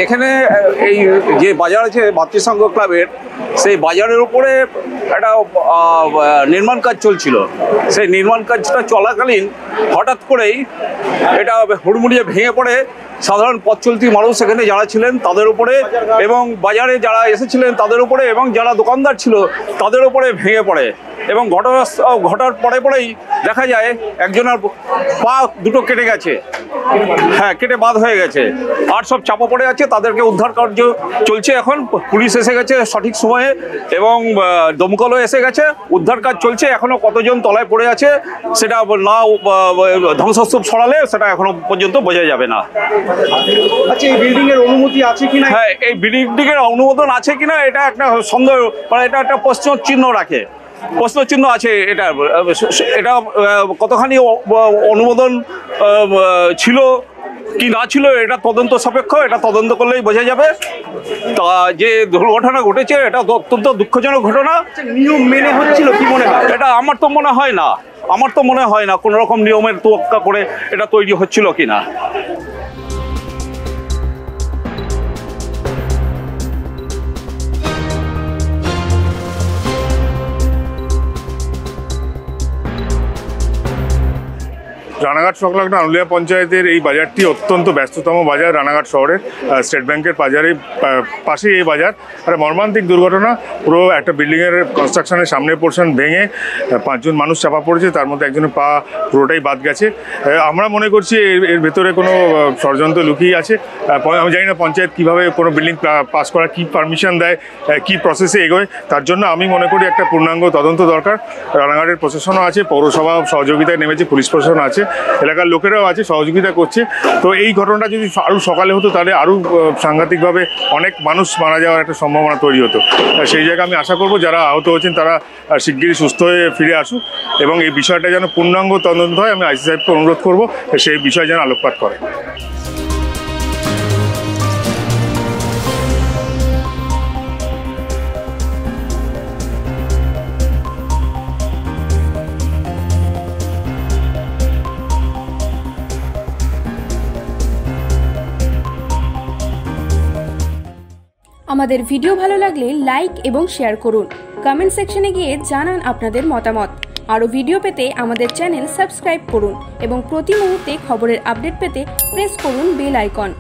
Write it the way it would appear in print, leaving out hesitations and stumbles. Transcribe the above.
এখানে এই যে বাজার আছে ভাতৃসংঘ ক্লাবের, সেই বাজারের উপরে একটা নির্মাণ কাজ চলছিল। সেই নির্মাণ কাজটা চলাকালীন হঠাৎ করেই এটা হুড়মুড়িয়ে ভেঙে পড়ে সাধারণ পথ চলতি মানুষ এখানে যারা ছিলেন তাদের উপরে, এবং বাজারে যারা এসেছিলেন তাদের উপরে, এবং যারা দোকানদার ছিল তাদের উপরে ভেঙে পড়ে। এবং ঘটার পরেই দেখা যায় একজনের পা দুটো কেটে গেছে, কেটে বাদ হয়ে গেছে, আর সব চাপা পড়ে আছে। তাদেরকে উদ্ধার কার্য চলছে। এখন পুলিশ এসে গেছে সঠিক সময়ে এবং দমকলও এসে গেছে, উদ্ধার কাজ চলছে। এখনো কতজন তলায় পড়ে আছে সেটা না ধ্বংসস্তূপ সরালে সেটা এখনো পর্যন্ত বোঝা যাবে না। আচ্ছা, এই বিল্ডিং এর অনুমতি আছে কিনা? হ্যাঁ, এই বিল্ডিং এর অনুমোদন আছে কিনা এটা একটা সন্দেহ, মানে এটা একটা প্রশ্ন চিহ্ন রাখে, প্রশ্ন চিহ্ন আছে। এটা কতখানি অনুমোদন ছিল কি না ছিল এটা তদন্ত সাপেক্ষ, এটা তদন্ত করলেই বোঝা যাবে। তা যে দুর্ঘটনা ঘটেছে এটা অত্যন্ত দুঃখজনক ঘটনা। নিয়ম মেনে হচ্ছিল কি মনে হয়? এটা আমার তো মনে হয় না কোনো রকম নিয়মের তোয়াক্কা করে এটা তৈরি হচ্ছিল কিনা। রানাঘাট সংলগ্ন আনুলিয়া পঞ্চায়েতের এই বাজারটি অত্যন্ত ব্যস্ততম বাজার রানাঘাট শহরের। স্টেট ব্যাংকের পাশেই এই বাজার। একটা মর্মান্তিক দুর্ঘটনা, পুরো একটা বিল্ডিংয়ের কনস্ট্রাকশনের সামনের পোর্শন ভেঙে 5 জন মানুষ চাপা পড়েছে, তার মধ্যে একজনের পা পুরোটাই বাদ গেছে। আমরা মনে করছি এর ভেতরে কোনো ষড়যন্ত্র লুকিয়ে আছে। আমি জানি না পঞ্চায়েত কীভাবে কোনো বিল্ডিং পাস করার কী পারমিশন দেয়, কী প্রসেসে এগোয়। তার জন্য আমি মনে করি একটা পূর্ণাঙ্গ তদন্ত দরকার। রানাঘাটের প্রশাসনও আছে, পৌরসভা সহযোগিতায় নেমেছে, পুলিশ প্রশাসন আছে, এলাকার লোকেরাও আছে, সহযোগিতা করছে। তো এই ঘটনাটা যদি আরও সকালে হতো তাহলে আরও সাংঘাতিকভাবে অনেক মানুষ মারা যাওয়ার একটা সম্ভাবনা তৈরি হতো। সেই জায়গায় আমি আশা করব যারা আহত হয়েছেন তারা শিগগিরই সুস্থ হয়ে ফিরে আসুক, এবং এই বিষয়টা যেন পূর্ণাঙ্গ তদন্ত হয়। আমি আইসি সাহেবকে অনুরোধ করব সেই বিষয়ে যেন আলোকপাত করে। আমাদের ভিডিও ভালো লাগলে লাইক এবং শেয়ার করুন। কমেন্ট সেকশনে গিয়ে জানান আপনাদের মতামত। আরও ভিডিও পেতে আমাদের চ্যানেল সাবস্ক্রাইব করুন এবং প্রতি মুহূর্তে খবরের আপডেট পেতে প্রেস করুন বেল আইকন।